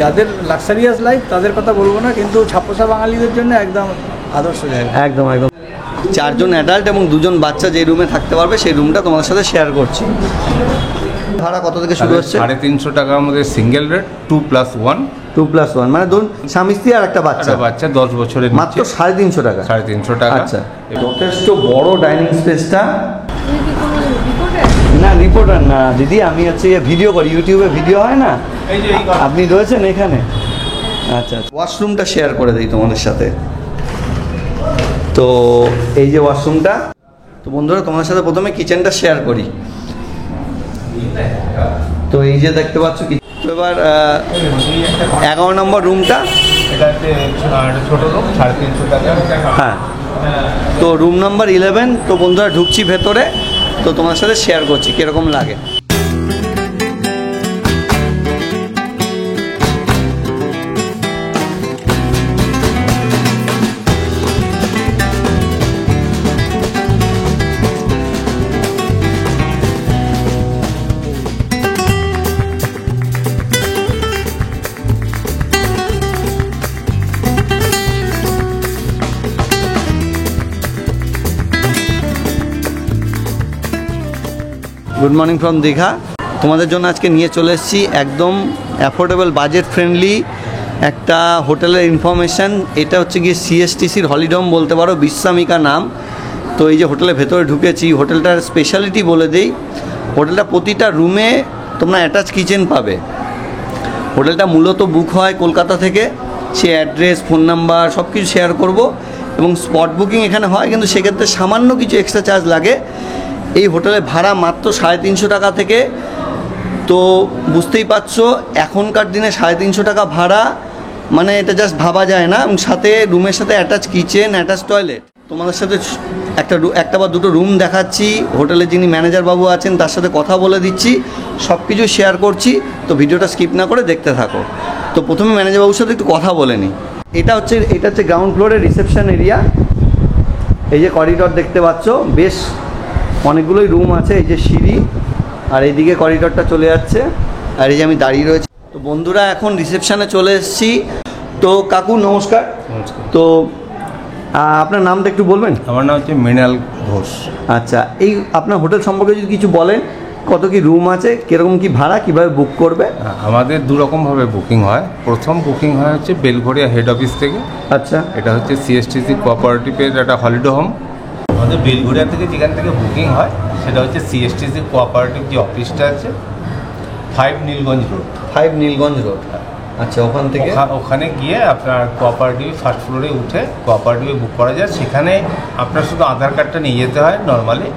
যাদের luxurious life তাদের কথা বলবো না, কিন্তু ছাপোষা বাঙালিদের জন্য একদম আদর্শ জায়গা। একদম একদম। 4 জন অ্যাডাল্ট এবং 2 জন বাচ্চা যে রুমে থাকতে পারবে সেই রুমটা তোমাদের সাথে শেয়ার করছি। ভাড়া কত থেকে শুরু হচ্ছে? 350 টাকার মধ্যে সিঙ্গেল রেট, 2+1। 2+1 মানে ধরুন স্বামী স্ত্রী আর একটা বাচ্চা 10 বছরের, মাত্র 350 টাকা। 350 টাকা। আচ্ছা, যথেষ্ট বড় ডাইনিং স্পেসটা। না রিপোর্টার না দিদি, আমি হচ্ছে ভিডিও করি, ইউটিউবে ভিডিও হয় না, আপনি রয়েছেন এখানে। আচ্ছা, ওয়াশরুমটা শেয়ার করে দিই তোমাদের সাথে। তো এই যে ওয়াশরুমটা, তো বন্ধুরা তোমাদের সাথে প্রথমে কিচেনটা শেয়ার করি। তো এই যে দেখতে পাচ্ছ, তো এবার 11 নম্বর রুমটা, এটা হচ্ছে ছোট রুম, 350 টাকা। হ্যাঁ, তো রুম নাম্বার 11। তো বন্ধুরা ঢুকছি ভেতরে, তো তোমার সাথে শেয়ার করছি কীরকম লাগে। Good morning from Digha. তোমাদের জন্য আজকে নিয়ে চলে এসেছি একদম অ্যাফোর্ডেবল, বাজেট ফ্রেন্ডলি একটা হোটেলের ইনফরমেশান। এটা হচ্ছে গিয়ে সিএসটিসির হলিডোম বলতে পারো, বিশ্বামিকা নাম। তো এই যে হোটেলের ভেতরে ঢুকেছি, হোটেলটার স্পেশালিটি বলে দিই, হোটেলটা প্রতিটা রুমে তোমরা অ্যাটাচ কিচেন পাবে। হোটেলটা মূলত বুক হয় কলকাতা থেকে, সে অ্যাড্রেস, ফোন নাম্বার সব কিছু শেয়ার করব, এবং স্পট বুকিং এখানে হয়, কিন্তু সেক্ষেত্রে সামান্য কিছু এক্সট্রা চার্জ লাগে। এই হোটেলের ভাড়া মাত্র 350 টাকা থেকে। তো বুঝতেই পারছো এখনকার দিনে 350 টাকা ভাড়া মানে এটা জাস্ট ভাবা যায় না। এবং সাথে রুমের সাথে অ্যাটাচ কিচেন, অ্যাটাচ টয়লেট। তোমাদের সাথে একটা বা দুটো রুম দেখাচ্ছি, হোটেলের যিনি ম্যানেজার বাবু আছেন তার সাথে কথা বলে দিচ্ছি, সব কিছু শেয়ার করছি। তো ভিডিওটা স্কিপ না করে দেখতে থাকো। তো প্রথমে ম্যানেজার বাবুর সাথে একটু কথা বলে নিই। এটা হচ্ছে গ্রাউন্ড ফ্লোরের রিসেপশন এরিয়া। এই যে করিডর দেখতে পাচ্ছ, বেশ অনেকগুলোই রুম আছে। এই যে সিঁড়ি, আর এইদিকে করিডরটা চলে যাচ্ছে, আর এই যে আমি দাঁড়িয়ে রয়েছি। তো বন্ধুরা এখন রিসেপশানে চলে এসেছি। তো কাকু নমস্কার। তো আপনার নামটা একটু বলবেন? আমার নাম হচ্ছে মৃণাল ঘোষ। আচ্ছা, এই আপনার হোটেল সম্পর্কে যদি কিছু বলেন, কত কি রুম আছে, কীরকম কি ভাড়া, কীভাবে বুক করবে? আমাদের 2 রকমভাবে বুকিং হয়। প্রথম বুকিং হয় হচ্ছে বেলঘড়িয়া হেড অফিস থেকে। আচ্ছা, এটা হচ্ছে সিএসটিসি কোঅপারেটিভের একটা হলিডে হোম। আমাদের বেলঘড়িয়া থেকে যেখান থেকে বুকিং হয় সেটা হচ্ছে সিএসটিসি কোঅপারেটিভ যে অফিসটা আছে, 5 নীলগঞ্জ রোড। 5 নীলগঞ্জ রোড। আচ্ছা, ওখানে গিয়ে আপনার কোঅপারেটিভ ফার্স্ট ফ্লোরে উঠে কোঅপারেটিভে বুক করা যায়। সেখানে আপনার শুধু আধার কার্ডটা নিয়ে যেতে হয় নর্মালি।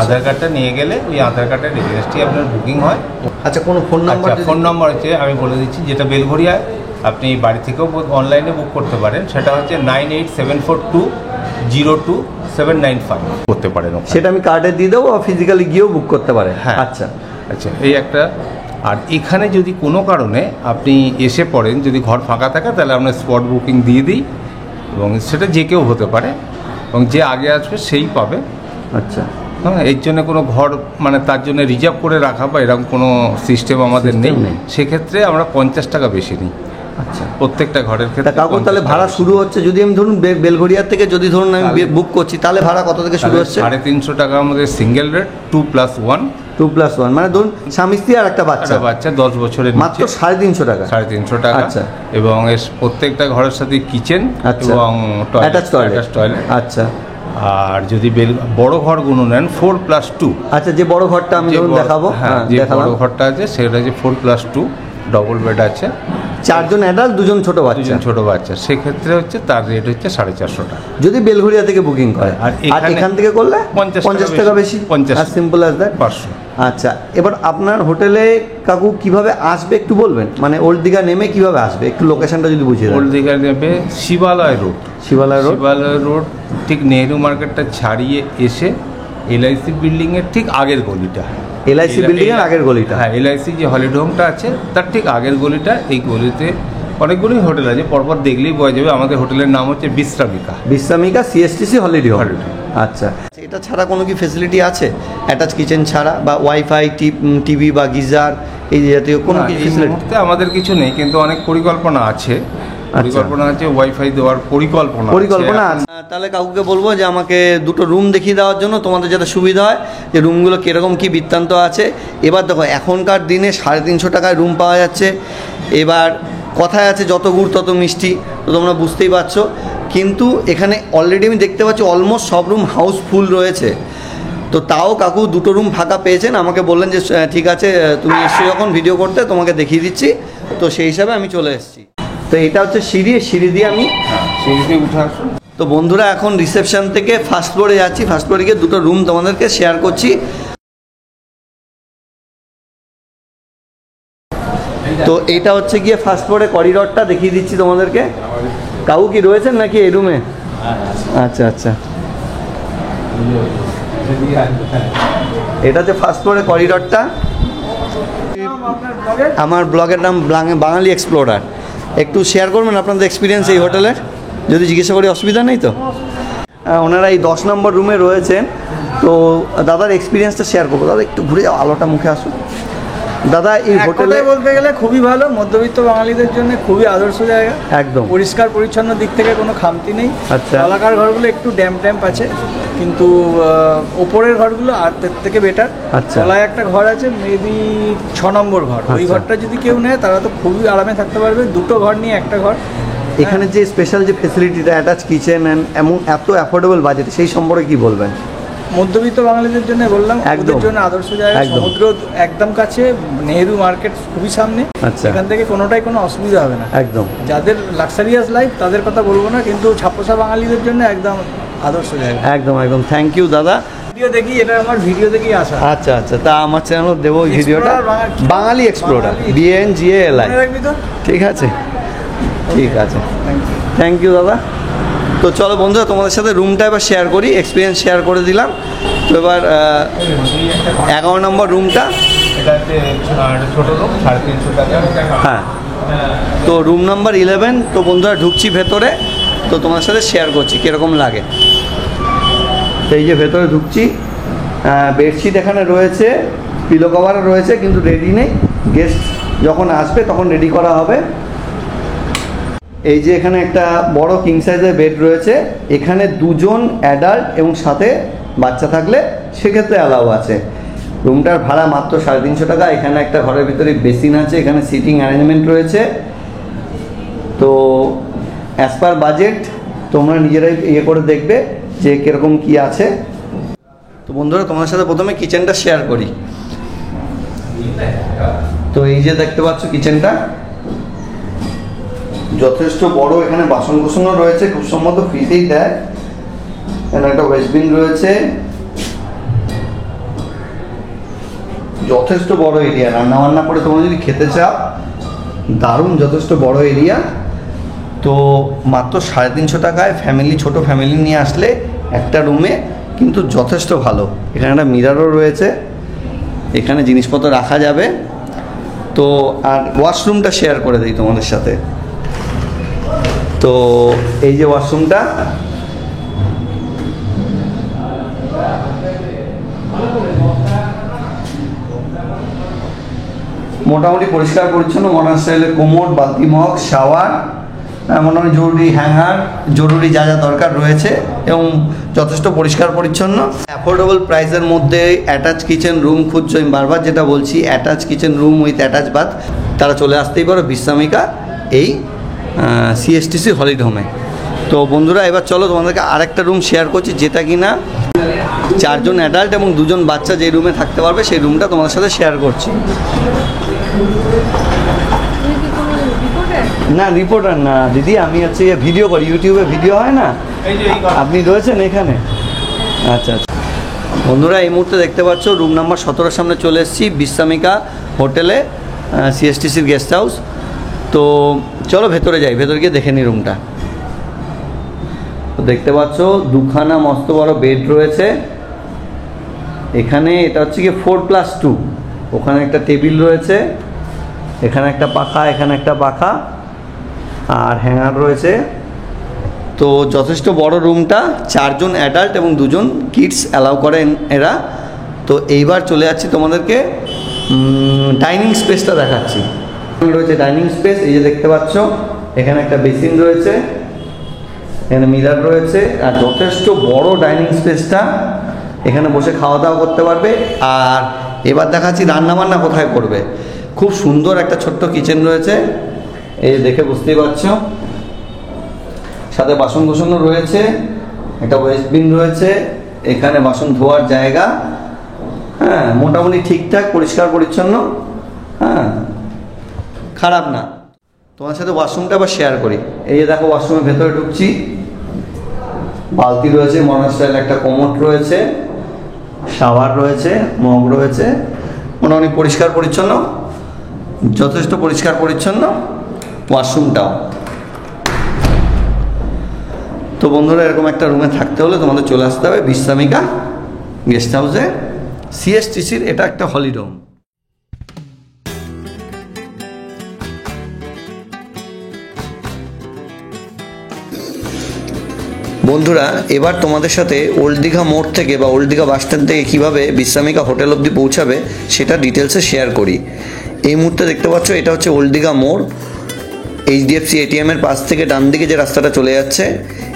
আধার কার্ডটা নিয়ে গেলে ওই আধার কার্ডের এগেনস্টে আপনার বুকিং হয়। আচ্ছা, কোনো ফোন নাম্বার? ফোন নাম্বার হচ্ছে আমি বলে দিচ্ছি, যেটা বেলঘড়িয়ায় আপনি বাড়ি থেকেও অনলাইনে বুক করতে পারেন। সেটা হচ্ছে 9874202795 করতে পারেন। সেটা আমি কার্ডে দিয়ে দেবো, ফিজিক্যালি গিয়েও বুক করতে পারেন? হ্যাঁ। আচ্ছা আচ্ছা, এই একটা। আর এখানে যদি কোনো কারণে আপনি এসে পড়েন, যদি ঘর ফাঁকা থাকে, তাহলে আমরা স্পট বুকিং দিয়ে দিই, এবং সেটা যে কেউ হতে পারে, এবং যে আগে আসবে সেই পাবে। আচ্ছা, হ্যাঁ, এর জন্য কোনো ঘর মানে তার জন্য রিজার্ভ করে রাখা বা এরকম কোনো সিস্টেম আমাদের নেই। সেক্ষেত্রে আমরা 50 টাকা বেশি নিই। আচ্ছা, প্রত্যেকটা ঘরের ক্ষেত্রে। কাকু তাহলে ভাড়া শুরু হচ্ছে, যদি আমি ধরুন বেলঘড়িয়া থেকে যদি ধরুন আমি বুক করছি, তাহলে ভাড়া কত থেকে শুরু হচ্ছে? 350 টাকার মধ্যে সিঙ্গেল রেট, 2+1। 2+1 মানে ধরুন স্বামী স্ত্রী আর একটা বাচ্চা 10 বছরের, মাত্র 350 টাকা। 350 টাকা। আচ্ছা, এবং এর প্রত্যেকটা ঘরের সাথে কিচেন এবং অ্যাটাচ টয়লেট। আচ্ছা, আর যদি বড় ঘরগুলো নেন 4+2। আচ্ছা, যে বড় ঘরটা আমি দেখাবো, হ্যাঁ, যে বড় ঘরটা আছে সেটা হচ্ছে 4+2, ডবল বেড আছে। 4 জন অ্যাডাল্ট, 2 জন ছোট বাচ্চা। সেক্ষেত্রে হচ্ছে তার রেট হচ্ছে 450 টাকা যদি বেলঘড়িয়া থেকে বুকিং করে। আর এখান থেকে করলে 50 টাকা বেশি। 50, সিম্পল অ্যাজ দ্যাট, 500। আচ্ছা, এবার আপনার হোটেলে কাকু কিভাবে আসবে একটু বলবেন? মানে ওল্ড দীঘা নেমে কিভাবে আসবে, একটু লোকেশনটা যদি বুঝিয়ে দেন। ওল্ড দীঘা নেমে শিবালয় রোড, ঠিক নেহেরু মার্কেটটা ছাড়িয়ে এসে LIC বিল্ডিংয়ের ঠিক আগের গলিটা। LIC বিল্ডিংয়ের আগের গলিটা? হ্যাঁ, LIC যে হলিডে হোমটা আছে তার ঠিক আগের গলিটা। এই গলিতে অনেকগুলোই হোটেল আছে, পরপর দেখলেই বোঝা যাবে। আমাদের হোটেলের নাম হচ্ছে বিশ্বামিকা সিএসটিসি হলিডে হোম। আচ্ছা, এটা ছাড়া কোনো কি ফেসিলিটি আছে অ্যাটাচ কিচেন ছাড়া, বা ওয়াইফাই, টিভি বা গিজার এই জাতীয় কোনো না, কিছু এই ফেসিলিটি? মুহূর্তে আমাদের কিছু নেই, কিন্তু অনেক পরিকল্পনা আছে। পরিকল্পনা আছে, ওয়াইফাই দেওয়ার পরিকল্পনা আছে। তাহলে কাকুকে বলবো যে আমাকে দুটো রুম দেখিয়ে দেওয়ার জন্য, তোমাদের যাতে সুবিধা হয় যে রুমগুলো কীরকম কী বৃত্তান্ত আছে। এবার দেখো এখনকার দিনে 350 টাকায় রুম পাওয়া যাচ্ছে। এবার কথায় আছে যত গুড় তত মিষ্টি, তো তোমরা বুঝতেই পারছো। কিন্তু এখানে অলরেডি আমি দেখতে পাচ্ছি অলমোস্ট সব রুম হাউসফুল রয়েছে। তো তাও কাকু দুটো রুম ফাঁকা পেয়েছেন, আমাকে বললেন যে ঠিক আছে তুমি এসছো যখন ভিডিও করতে তোমাকে দেখিয়ে দিচ্ছি। তো সেই হিসাবে আমি চলে এসেছি। তো এটা হচ্ছে সিঁড়ি দিয়ে আমি সিঁড়িতে উঠে আসুন। তো বন্ধুরা এখন রিসেপশন থেকে ফার্স্ট ফ্লোরে যাচ্ছি। ফার্স্ট ফ্লোরে গিয়ে দুটো রুম তোমাদেরকে শেয়ার করছি। তো এটা হচ্ছে গিয়ে ফার্স্ট ফ্লোরে করিডরটা দেখিয়ে দিচ্ছি তোমাদেরকে। কাকু কি রয়েছেন নাকি এই রুমে? আচ্ছা আচ্ছা, এটা হচ্ছে ফার্স্ট ফ্লোরে করিডরটা। আমার ব্লগের নাম বাঙালি এক্সপ্লোরার। একটু শেয়ার করবেন আপনাদের এক্সপিরিয়েন্স এই হোটেলের, যদি জিজ্ঞাসা করি অসুবিধা নেই তো? ওনারা এই 10 নম্বর রুমে রয়েছেন। তো দাদার এক্সপিরিয়েন্সটা শেয়ার করবো। দাদা একটু ঘুরে যাও, আলোটা মুখে আসুন। দাদা এই হোটেলে বলতে গেলে খুবই ভালো, মধ্যবিত্ত বাঙালিদের জন্য খুবই আদর্শ জায়গা। একদম পরিষ্কার পরিচ্ছন্ন দিক থেকে কোনো খামতি নেই। আচ্ছা। এলাকার ঘরগুলো একটু ড্যাম্প আছে, কিন্তু ওপরের ঘরগুলো আর তার থেকে বেটার। আচ্ছা। তলায় একটা ঘর আছে, মেবি 6 নম্বর ঘর। ওই আচ্ছা। ঘরটা যদি কেউ নেয় তারা তো খুবই আরামে থাকতে পারবে। দুটো ঘর নিয়ে একটা ঘর। এখানে যে স্পেশাল যে ফেসিলিটিটা, অ্যাটাচ কিচেন অ্যান্ড এমন এত অ্যাফোর্ডেবল বাজেট, সেই সম্পর্কে কি বলবেন? মধ্যবিত্ত বাঙালিদের জন্য বললাম, একদম। ওদের জন্য আদর্শ জায়গা। একদম। সমুদ্র একদম কাছে, নেহেরু মার্কেট খুবই সামনে। আচ্ছা। এখান থেকে কোনোটাই কোনো অসুবিধা হবে না। একদম যাদের লাক্সারিয়াস লাইফ তাদের কথা বলবো না, কিন্তু ছাপোষা বাঙালিদের জন্য একদম আদর্শ জায়গা। একদম একদম, থ্যাংক ইউ দাদা। ভিডিও দেখি, এটা আমার ভিডিও দেখেই আসা। আচ্ছা আচ্ছা, তা আমার চ্যানেল দেবো এই ভিডিওটা, Explorer বাঙালি এক্সপ্লোরার, বাঙালি। BNGALI। মনে রাখবি তো? ঠিক আছে, ঠিক আছে, থ্যাংক ইউ। থ্যাংক ইউ দাদা। তো চলো বন্ধুরা, তোমাদের সাথে রুমটা এবার শেয়ার করি, এক্সপিরিয়েন্স শেয়ার করে দিলাম। তো এবার 11 নম্বর রুমটা। এটা হচ্ছে ছোট রুম, 350 টাকা। হ্যাঁ, তো রুম নাম্বার 11। তো বন্ধুরা ঢুকছি ভেতরে, তো তোমার সাথে শেয়ার করছি কীরকম লাগে। তো এই যে ভেতরে ঢুকছি, বেডশিট এখানে রয়েছে, পিলো কভারও রয়েছে, কিন্তু রেডি নেই। গেস্ট যখন আসবে তখন রেডি করা হবে। এই যে এখানে একটা বড় কিং সাইজের বেড রয়েছে। এখানে 2 জন অ্যাডাল্ট এবং সাথে বাচ্চা থাকলে সেক্ষেত্রে অ্যালাউ আছে। রুমটার ভাড়া মাত্র 350 টাকা। এখানে একটা ঘরের ভিতরে বেসিন আছে, এখানে সিটিং অ্যারেঞ্জমেন্ট রয়েছে। তো অ্যাজ পার বাজেট তোমরা নিজেরাই করে দেখবে যে কীরকম কী আছে। তো বন্ধুরা, তোমাদের সাথে প্রথমে কিচেনটা শেয়ার করি। তো এই যে দেখতে পাচ্ছ কিচেনটা যথেষ্ট বড়। এখানে বাসন কোসনও রয়েছে, খুব সম্ভবত ফ্রিতেই দেয়। এখানে একটা ওয়েস্টবিন রয়েছে। যথেষ্ট বড় এরিয়া, রান্না বান্না করে তোমরা যদি খেতে চাও, দারুণ যথেষ্ট বড় এরিয়া। তো মাত্র 350 টাকায় ফ্যামিলি, ছোট ফ্যামিলি নিয়ে আসলে একটা রুমে কিন্তু যথেষ্ট ভালো। এখানে একটা মিরারও রয়েছে, এখানে জিনিসপত্র রাখা যাবে। তো আর ওয়াশরুমটা শেয়ার করে দিই তোমাদের সাথে। তো এই যে ওয়াশরুমটা, মোটামুটি পরিষ্কার পরিচ্ছন্ন, মডার্ন স্টাইলের কোমোড, বালতি মগ, শাওয়ার, মোটামুটি জরুরি হ্যাঙ্গার, জরুরি যা যা দরকার রয়েছে, এবং যথেষ্ট পরিষ্কার পরিচ্ছন্ন। অ্যাফোর্ডেবল প্রাইসের মধ্যে অ্যাটাচ কিচেন রুম খুঁজছো, আমি বারবার যেটা বলছি, attach kitchen room with attach bath, তারা চলে আসতেই পারো বিশ্রামিকা এই CSTC হলিডে হোমে। তো বন্ধুরা, এবার চলো তোমাদেরকে আরেকটা রুম শেয়ার করছি, যেটা কিনা 4 জন অ্যাডাল্ট এবং 2 জন বাচ্চা যে রুমে থাকতে পারবে, সেই রুমটা তোমাদের সাথে শেয়ার করছি। না, রিপোর্টার না দিদি, আমি হচ্ছে ভিডিও করি, ইউটিউবে ভিডিও হয় না। আপনি রয়েছেন এখানে? আচ্ছা আচ্ছা। বন্ধুরা, এই মুহূর্তে দেখতে পাচ্ছ রুম নাম্বার 17-এর সামনে চলে এসেছি, বিশ্রামিকা হোটেলে, CSTCর গেস্ট হাউস। তো চলো ভেতরে যাই, ভেতরে গিয়ে দেখে নিই রুমটা। তো দেখতে পাচ্ছ 2খানা মস্ত বড় বেড রয়েছে এখানে। এটা হচ্ছে কি 4+2। ওখানে একটা টেবিল রয়েছে, এখানে একটা পাখা, এখানে একটা পাখা, আর হ্যাঙ্গার রয়েছে। তো যথেষ্ট বড় রুমটা। 4 জন অ্যাডাল্ট এবং 2 জন কিডস অ্যালাউ করেন এরা। তো এইবার চলে যাচ্ছি তোমাদেরকে ডাইনিং স্পেসটা দেখাচ্ছি। রয়েছে ডাইনিং স্পেস, এই যে দেখতে পাচ্ছ এখানে একটা বেসিন রয়েছে, এখানে মিরার রয়েছে, আর যথেষ্ট বড় ডাইনিং স্পেসটা, এখানে বসে খাওয়া দাওয়া করতে পারবে। আর এবার দেখাচ্ছি রান্নাবান্না কোথায় করবে। খুব সুন্দর একটা ছোট্ট কিচেন রয়েছে, এই দেখে বুঝতেই পারছো, সাথে বাসন কোসনও রয়েছে, একটা ওয়েস্টবিন রয়েছে, এখানে বাসন ধোয়ার জায়গা, হ্যাঁ মোটামুটি ঠিকঠাক পরিষ্কার পরিচ্ছন্ন, হ্যাঁ খারাপ না। তোমার সাথে ওয়াশরুমটা আবার শেয়ার করি। এই যে দেখো ওয়াশরুমের ভেতরে ঢুকছি, বালতি রয়েছে, মডার্ন স্টাইল একটা কোমোড রয়েছে, শাওয়ার রয়েছে, মগ রয়েছে, মোটামুটি পরিষ্কার পরিচ্ছন্ন, যথেষ্ট পরিষ্কার পরিচ্ছন্ন ওয়াশরুমটাও। তো বন্ধুরা, এরকম একটা রুমে থাকতে হলে তোমাদের চলে আসতে হবে বিশ্রামিকা গেস্ট হাউসে, সিএসটিসির এটা একটা হলিডোম। বন্ধুরা, এবার তোমাদের সাথে ওল্ড দীঘা মোড় থেকে বা ওল্ড দীঘা বাস স্ট্যান্ড থেকে কীভাবে বিশ্রামিকা হোটেল অবধি পৌঁছাবে সেটা ডিটেলসে শেয়ার করি। এই মুহূর্তে দেখতে পাচ্ছ এটা হচ্ছে ওল্ড দীঘা মোড়। এইচডিএফসি এটিএমের পাশ থেকে ডান দিকে যে রাস্তাটা চলে যাচ্ছে,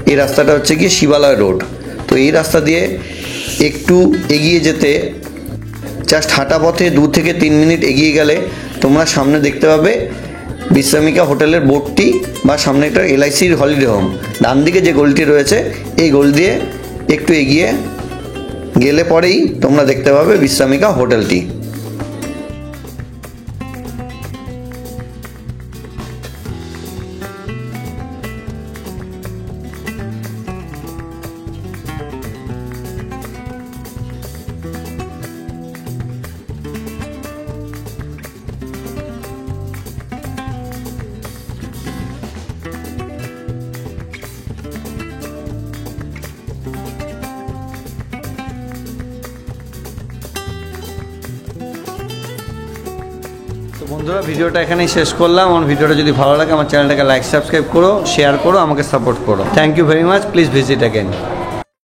এই রাস্তাটা হচ্ছে গিয়ে শিবালয় রোড। তো এই রাস্তা দিয়ে একটু এগিয়ে যেতে, জাস্ট হাঁটা পথে 2 থেকে 3 মিনিট এগিয়ে গেলে তোমরা সামনে দেখতে পাবে বিশ্রামিকা হোটেলের বোর্ডটি, বা সামনে একটা এলআইসির হলিডে হোম। ডান দিকে যে গলিটি রয়েছে, এই গলি দিয়ে একটু এগিয়ে গেলে পরেই তোমরা দেখতে পাবে বিশ্রামিকা হোটেলটি। তো বন্ধুরা, ভিডিওটা এখানেই শেষ করলাম। আমার ভিডিওটা যদি ভালো লাগে আমার চ্যানেলটাকে লাইক সাবস্ক্রাইব করো, শেয়ার করো, আমাকে সাপোর্ট করো। Thank you very much, please visit again.